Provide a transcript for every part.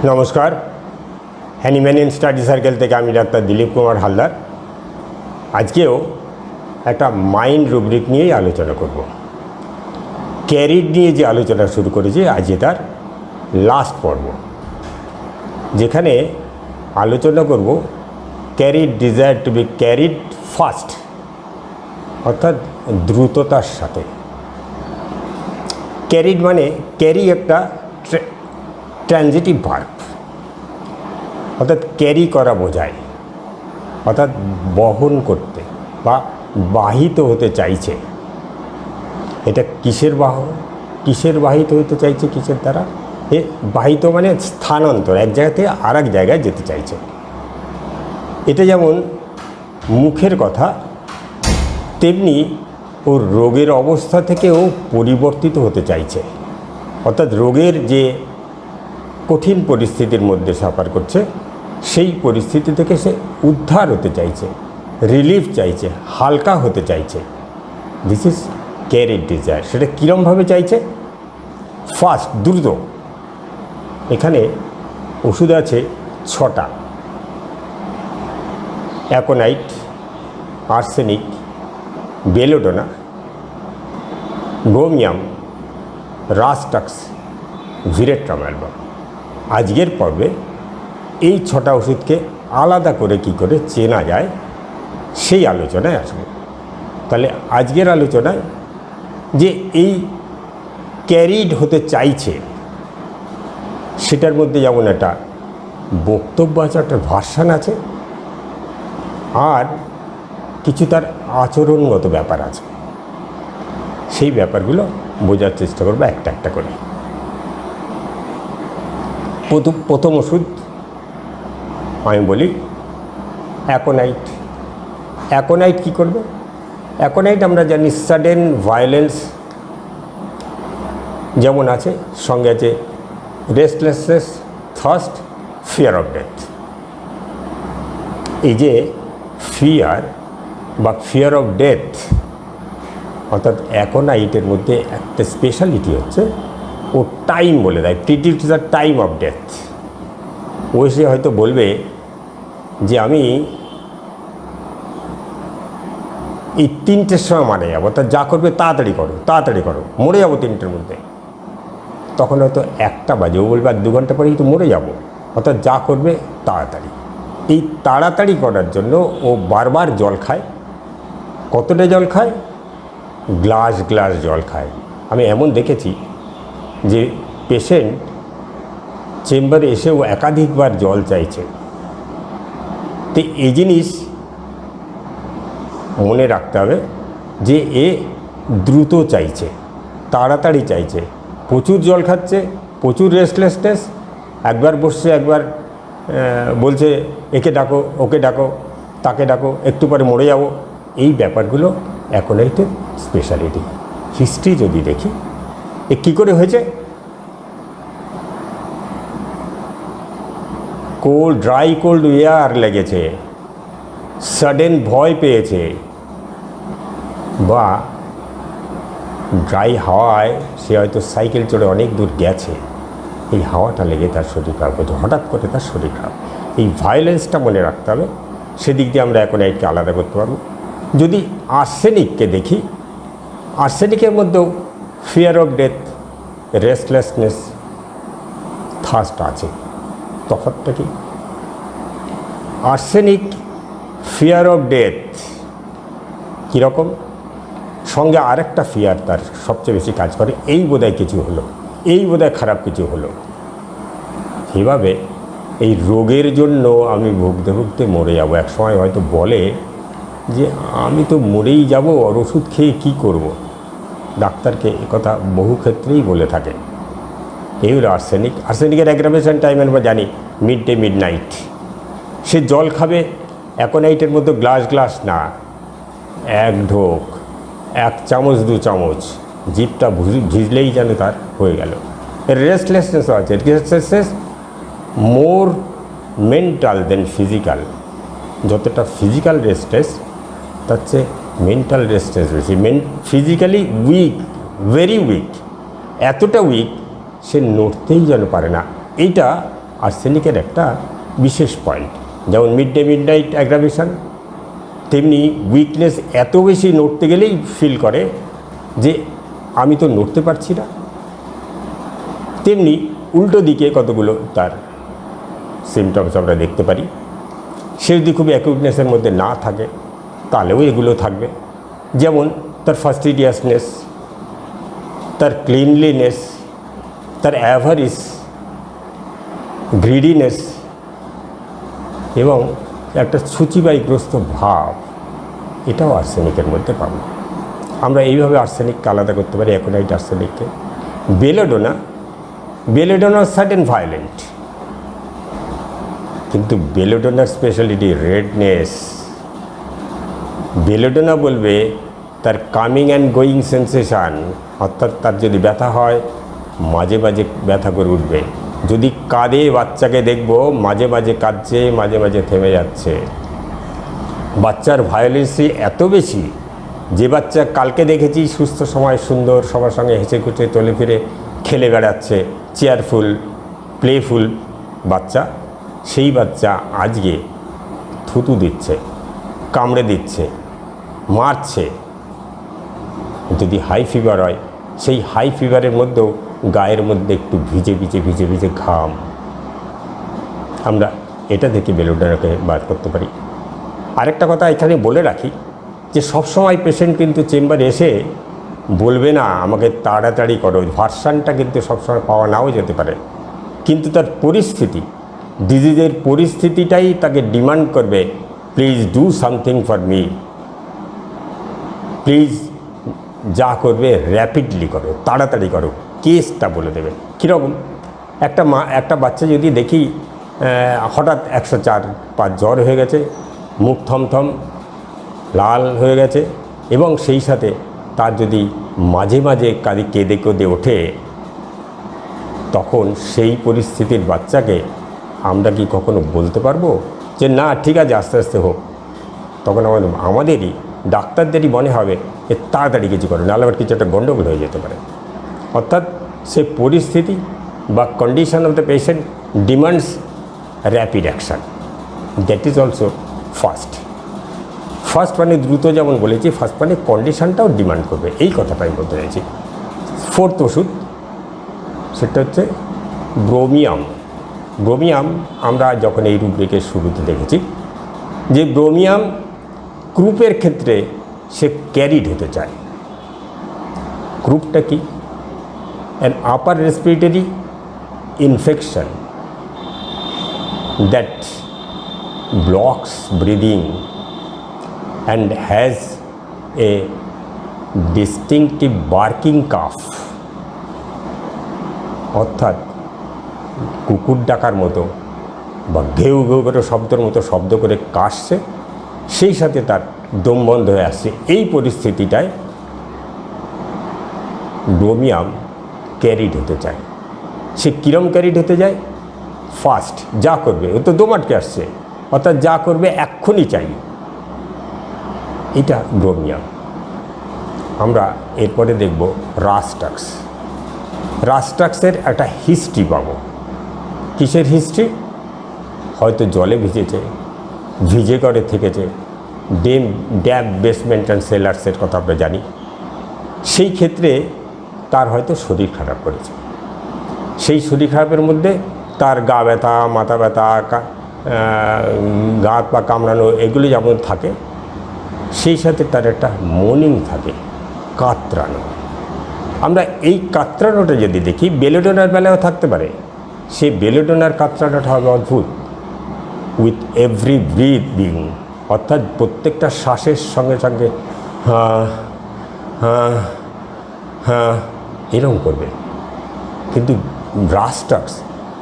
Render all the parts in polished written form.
নমস্কার, Hahnemann study circle থেকে আমি ডাক্তার দিলীপ কুমার হালদার। আজকেও একটা মাইন্ড রুব্রিক নিয়েই আলোচনা করব। ক্যারিড নিয়ে যে আলোচনা শুরু করেছি আজ তার লাস্ট পর্ব, যেখানে আলোচনা করব carried desire to be carried fast, অর্থাৎ দ্রুততার সাথে। ক্যারিড মানে ক্যারি একটা ট্রানজিটিভ ভার্ব, অর্থাৎ ক্যারি করা বোঝায়, অর্থাৎ বহন করতে বা বাহিত হতে চাইছে। এটা কিসের বাহিত হতে চাইছে, কিসের দ্বারা? এ বাহিত মানে স্থানান্তর, এক জায়গা থেকে আর এক জায়গায় যেতে চাইছে। এটা যেমন মুখের কথা, তেমনি ওর রোগের অবস্থা থেকেও পরিবর্তিত হতে চাইছে, অর্থাৎ রোগের যে কঠিন পরিস্থিতির মধ্যে সাফার করছে সেই পরিস্থিতি থেকে সে উদ্ধার হতে চাইছে, রিলিফ চাইছে, হালকা হতে চাইছে। This is carried desire. সেটা কীরমভাবে চাইছে? ফাস্ট, দ্রুত। এখানে ওষুধ আছে 6টা: aconite, arsenic, belladonna, bromium, rhus tox, ভিরেট্রামাইড। আজকের পর্বে এই 6টা ওষুধকে আলাদা করে কি করে চেনা যায় সেই আলোচনায় আসবো। তাহলে আজকের আলোচনায় যে এই ক্যারিড হতে চাইছে সেটার মধ্যে যেমন একটা বক্তব্য আছে, একটা ভার্সান আছে, আর কিছু তার আচরণগত ব্যাপার আছে। সেই ব্যাপারগুলো বোঝার চেষ্টা করবো একটা একটা করে। প্রথম ওষুধ আমি বলি অ্যাকোনাইট। অ্যাকোনাইট কী করবে? অ্যাকোনাইট আমরা জানি সাডেন ভায়োলেন্স যেমন আছে, সঙ্গে আছে restlessness, thirst, fear of death. এই যে ফিয়ার বা ফিয়ার অফ ডেথ, অর্থাৎ অ্যাকোনাইটের মধ্যে একটা স্পেশালিটি হচ্ছে ও টাইম বলে দেয়, predict the time of death. ও সে হয়তো বলবে যে আমি এই 3টের সময় মারা যাবো, তা যা করবে তাড়াতাড়ি করো, মরে যাবো 3টের মধ্যে। তখন হয়তো 1টা বাজে, ও বলবে আর 2 ঘন্টা পরেই তো মরে যাবো, অর্থাৎ যা করবে তাড়াতাড়ি। এই তাড়াতাড়ি করার জন্য ও বারবার জল খায়। কতটা জল খায়? গ্লাস জল খায়। আমি এমন দেখেছি যে পেশেন্ট চেম্বারে এসেও একাধিকবার জল চাইছে। তো এই জিনিস মনে রাখতে হবে যে এ দ্রুত চাইছে, তাড়াতাড়ি চাইছে, প্রচুর জল খাচ্ছে, প্রচুর রেস্টলেসনেস, একবার বসছে, একবার বলছে একে ডাকো, ওকে ডাকো, তাকে ডাকো, একটু পরে মরে যাব। এই ব্যাপারগুলো অ্যাকোনাইটের স্পেশালিটি। হিস্ট্রি যদি দেখি এ কী করে হয়েছে, ড্রাই কোল্ড এয়ার লেগেছে, সাডেন ভয় পেয়েছে, বা ড্রাই হাওয়ায় সে হয়তো সাইকেল চড়ে অনেক দূর গেছে, এই হাওয়াটা লেগে তার শরীর খারাপ হয়েছে, হঠাৎ করে তার শরীর খারাপ। এই ভায়োলেন্সটা মনে রাখতে হবে, সেদিক দিয়ে আমরা অ্যাকোনাইটকে আলাদা করতে পারবো। যদি আর্সেনিককে দেখি, আর্সেনিকের মধ্যেও fear of death, restlessness, thirst আছে। তফাৎটা কি? আর্সেনিক ফিয়ার অফ ডেথ কীরকম, সঙ্গে আরেকটা ফিয়ার তার সবচেয়ে বেশি কাজ করে, এই বোধহয় কিছু হলো, এই বোধহয় খারাপ কিছু হলো। সেভাবে এই রোগের জন্য আমি ভুগতে মরে যাবো। এক সময় হয়তো বলে যে আমি তো মরেই যাব, আর ওষুধ খেয়ে কী করব। ডাক্তারকে একথা বহু ক্ষেত্রেই বলে থাকে। এই হলো আর্সেনিক। আর্সেনিকের অ্যাগ্রাভেশন টাইম আমরা জানি মিডনাইট। সে জল খাবে, অ্যাকোনাইটের মধ্যে গ্লাস না, 1 ঢোক, 1 চামচ 2 চামচ, জিভটা ভিজলেই যেন তার হয়ে গেল। রেস্টলেসনেস আছে, রেস্টলেসনেস মোর মেন্টাল দেন ফিজিক্যাল। যতটা ফিজিক্যাল রেস্টলেস তার চেয়ে মেন্টাল রেস্টলেস বেশি। ফিজিক্যালি উইক, ভেরি উইক, এতটা উইক সে নড়তেই যেন পারে না। এইটা আর্সেনিকের একটা বিশেষ পয়েন্ট। যেমন মিডনাইট অ্যাগ্রাভেশন, তেমনি উইকনেস এত বেশি নড়তে গেলেই ফিল করে যে আমি তো নড়তে পারছি না। তেমনি উল্টো দিকে কতগুলো তার সিমটমস আমরা দেখতে পারি। সে যদি খুব অ্যাকিউটনেসের মধ্যে না থাকে তাহলেও এগুলো থাকবে। যেমন তার ফাস্টিডিয়াসনেস, তার ক্লিনলিনেস, তার অ্যাভারিস, গ্রিডিনেস এবং একটা সূচিবায়গ্রস্ত ভাব, এটাও আর্সেনিকের মধ্যে পাবো। আমরা এইভাবে আর্সেনিককে আলাদা করতে পারি অ্যাকোনাইট আর্সেনিককে। বেলেডোনা সাডেন ভায়োলেন্ট, কিন্তু বেলেডোনার স্পেশালিটি রেডনেস। বেলেডোনা বলবে তার কামিং অ্যান্ড গোয়িং সেন্সেশান, অর্থাৎ তার যদি ব্যথা হয় মাঝে মাঝে ব্যথা করে উঠবে। যদি কাঁদে বাচ্চাকে দেখব মাঝে মাঝে কাঁদছে, মাঝে মাঝে থেমে যাচ্ছে। বাচ্চার ভায়োলেন্সই এত বেশি যে বাচ্চা কালকে দেখেছি সুস্থ সময় সুন্দর, সবার সঙ্গে হেসে খুঁচে চলে ফিরে খেলে বেড়াচ্ছে, চেয়ারফুল প্লেফুল বাচ্চা, সেই বাচ্চা আজকে থুতু দিচ্ছে, কামড়ে দিচ্ছে, মারছে। যদি হাই ফিভার হয়, সেই হাই ফিভারের মধ্যেও গায়ের মধ্যে একটু ভিজে ভিজে ঘাম। আমরা এটা থেকে বেলেডোনাকে বার করতে পারি। আরেকটা কথা এখানে বলে রাখি যে সবসময় পেশেন্ট কিন্তু চেম্বারে এসে বলবে না আমাকে তাড়াতাড়ি করো, ভার্সানটা কিন্তু সবসময় পাওয়া নাও যেতে পারে। কিন্তু তার পরিস্থিতি, ডিজিজের পরিস্থিতিটাই তাকে ডিমান্ড করবে, please do something for me, please যা করবে র্যাপিডলি করো, তাড়াতাড়ি করো, কেসটা বলে দেবে। কীরকম একটা বাচ্চা যদি দেখি হঠাৎ 104/5 জ্বর হয়ে গেছে, মুখ থমথম লাল হয়ে গেছে, এবং সেই সাথে তার যদি মাঝে মাঝে কেঁদে ওঠে, তখন সেই পরিস্থিতির বাচ্চাকে আমরা কি কখনো বলতে পারবো যে না ঠিক আছে আস্তে আস্তে হোক? তখন আমাদেরই ডাক্তারদেরই মনে হবে যে তাড়াতাড়ি কিছু করে, নাহলে আবার কিছু একটা গণ্ডগোল হয়ে যেতে পারে। অর্থাৎ সে পরিস্থিতি বা condition of the patient demands rapid action, that is also first মানে দ্রুত, যেমন বলেছি ফার্স্ট মানে কন্ডিশনটাও ডিমান্ড করবে, এই কথাটাই বলতে চাইছি। ফোর্থ ওষুধ সেটা হচ্ছে ব্রোমিয়াম। আমরা যখন এই রুব্রিকের শুরুতে দেখেছি যে ব্রোমিয়াম ক্রুপের ক্ষেত্রে সে ক্যারিড হতে চায়। ক্রুপটা কি? An upper respiratory infection that blocks breathing and has a distinctive barking cough, অর্থাৎ কুকুর ডাকার মতো বা ঘেউ ঘেউ করে শব্দের মতো শব্দ করে কাশছে, সেই সাথে তার দম বন্ধ হয়ে আসছে। এই পরিস্থিতিটায় ব্রোমিয়াম ক্যারিড হতে চায়। সে কিরম ক্যারিড হতে যায়? ফাস্ট, যা করবে, ও তো দম আটকে আসছে, অর্থাৎ যা করবে এক্ষুনি চাই, এটা ব্রোমিয়াম। আমরা এরপরে দেখব রাস্টাক্সের একটা হিস্ট্রি পাবো। কিসের হিস্ট্রি? হয়তো জলে ভিজে করে থেকেছে, ড্যাম বেসমেন্ট অ্যান্ড সেলার্সের কথা আমরা জানি। সেই ক্ষেত্রে তার হয়তো শরীর খারাপ করেছে। সেই শরীর খারাপের মধ্যে তার গা ব্যথা, মাথা ব্যথা, গা হাত পা কামড়ানো, এগুলি যেমন থাকে, সেই সাথে তার একটা মর্নিং থাকে, কাতরানো। আমরা এই কাতরানোটা যদি দেখি, বেলেডোনার বেলায়ও থাকতে পারে। সেই বেলেডোনার কাতরানোটা হবে অদ্ভুত, উইথ এভরি ব্রিথিং, অর্থাৎ প্রত্যেকটা শ্বাসের সঙ্গে সঙ্গে হ্যাঁ এরকম করবে। কিন্তু রাস্টাক্স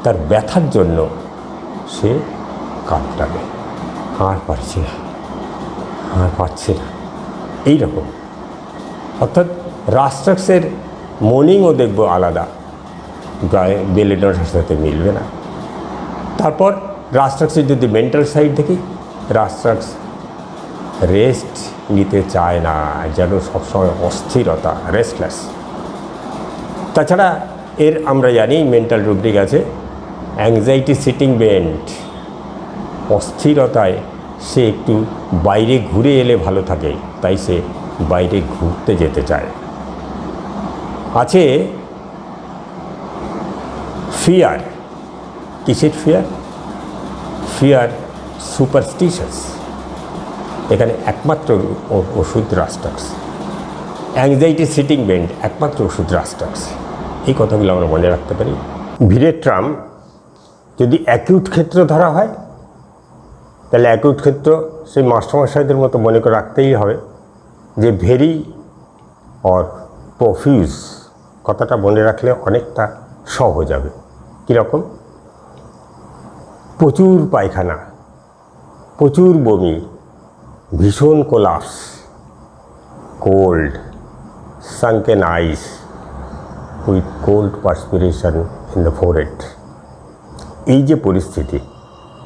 তার ব্যথার জন্য সে কাতরাবে, আর পারছে না, এইরকম। অর্থাৎ রাস্টাক্সের মর্নিংও দেখব আলাদা, গায়ে বেলেডোনার সাথে মিলবে না। তারপর রাস্টাক্সের যদি মেন্টাল সাইড দেখি, রাস্টাক্স রেস্ট নিতে চায় না, যেন সবসময় অস্থিরতা, রেস্টলেস। তাছাড়া আমরা জানি মেন্টাল রুব্রিক আছে অ্যাংজাইটি সিটিং বেন্ট, অস্থিরতায় সে একটু বাইরে ঘুরে এলে ভালো থাকে, তাই সে বাইরে ঘুরতে যেতে চায়। আছে ফিয়ার। কিসের ফিয়ার? ফিয়ার সুপারস্টিশাস। এখানে একমাত্র ওষুধ রাস্টাক্স। অ্যাংজাইটি সিটিং বেন্ট, একমাত্র ওষুধ রাস্টাক্স। এই কথাগুলো আমরা মনে রাখতে পারি। ভিরেট্রাম যদি অ্যাকিউট ক্ষেত্র ধরা হয়, তাহলে অ্যাকিউট ক্ষেত্র সেই মাস্টারমশাইদের মতো মনে করে রাখতেই হবে যে ভেরি অর প্রফিউজ, কথাটা মনে রাখলে অনেকটা সহজ হবে। কীরকম? প্রচুর পায়খানা, প্রচুর বমি, ভীষণ collapse, cold, sunken eyes with cold perspiration in the forehead. এই যে পরিস্থিতি,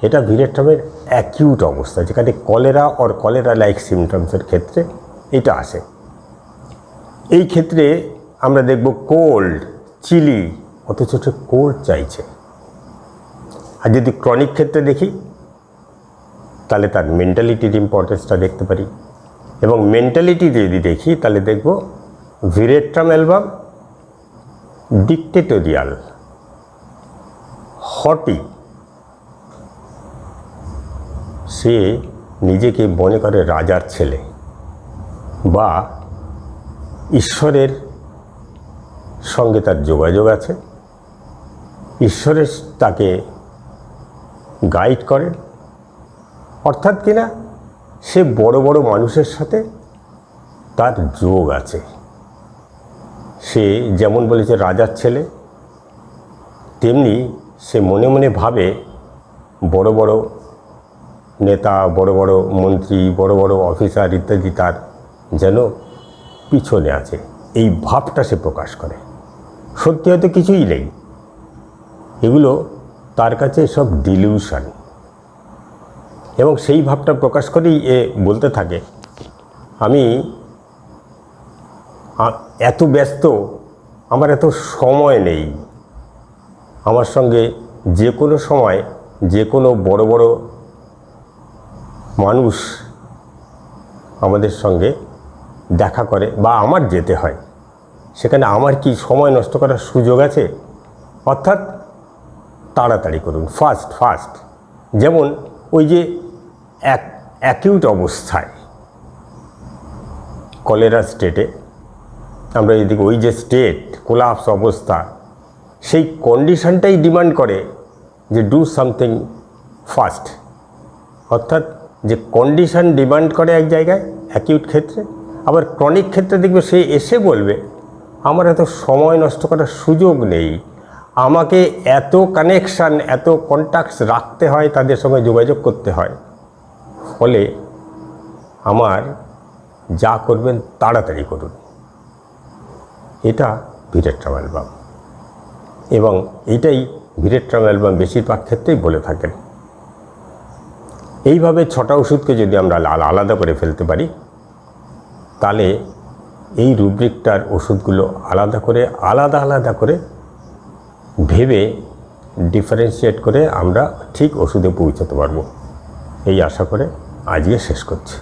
এটা ভিরেট্রামের অ্যাকিউট অবস্থা, যেখানে কলেরা অর কলেরা লাইক সিমটমসের ক্ষেত্রে এটা আসে। এই ক্ষেত্রে আমরা দেখব কোল্ড, চিলি, অথচ কোল্ড চাইছে। আর যদি ক্রনিক ক্ষেত্রে দেখি, তাহলে তার মেন্টালিটির ইম্পর্টেন্সটা দেখতে পারি। এবং মেন্টালিটি যদি দেখি, তাহলে দেখব ভিরেট্রাম অ্যালবাম ডিক্টেটোরিয়াল, হটি। সে নিজেকে মনে করে রাজার ছেলে, বা ঈশ্বরের সঙ্গে তার যোগাযোগ আছে, ঈশ্বরের তাকে গাইড করেন। অর্থাৎ কিনা সে বড় বড় মানুষের সাথে তার যোগ আছে। সে যেমন বলেছে রাজার ছেলে, তেমনি সে মনে মনে ভাবে বড় বড় নেতা, বড় বড় মন্ত্রী, বড় বড় অফিসার ইত্যাদি তার যেন পিছনে আছে। এই ভাবটা সে প্রকাশ করে। সত্যি হয়তো কিছুই নেই, এগুলো তার কাছে সব ডিলিউশন। এবং সেই ভাবটা প্রকাশ করেই এ বলতে থাকে, আমি এত ব্যস্ত, আমার এত সময় নেই। আমার সঙ্গে যে কোনো সময় যে কোনো বড় বড় মানুষ আমাদের সঙ্গে দেখা করে বা আমার যেতে হয়, সেখানে আমার কি সময় নষ্ট করার সুযোগ আছে? অর্থাৎ তাড়াতাড়ি করুন, ফাস্ট ফাস্ট। যেমন ওই যে অ্যাকিউট অবস্থায়, কলেরা স্টেটে আমরা এদিকে ওই যে স্টেট কোলাপস অবস্থা, সেই কন্ডিশনটাই ডিমান্ড করে যে ডু সামথিং ফাস্ট। অর্থাৎ যে কন্ডিশন ডিমান্ড করে এক জায়গায় অ্যাকিউট ক্ষেত্রে, আবার ক্রনিক ক্ষেত্রে দেখবে সে এসে বলবে আমার এত সময় নষ্ট করার সুযোগ নেই, আমাকে এত কানেকশান, এত কন্ট্যাক্টস রাখতে হয়, তাদের সঙ্গে যোগাযোগ করতে হয়, ফলে আমার যা করবেন তাড়াতাড়ি করুন। এটা ভিরেট্রাম অ্যালবাম, এবং এটাই ভিরেট্রাম অ্যালবাম বেশিরভাগ ক্ষেত্রেই বলে থাকেন। এইভাবে 6টা ওষুধকে যদি আমরা আলাদা করে ফেলতে পারি, তাহলে এই রুব্রিকটার ওষুধগুলো আলাদা করে ভেবে ডিফারেন্সিয়েট করে আমরা ঠিক ওষুধে পৌঁছাতে পারবো। এই আশা করে আজকে শেষ করছি।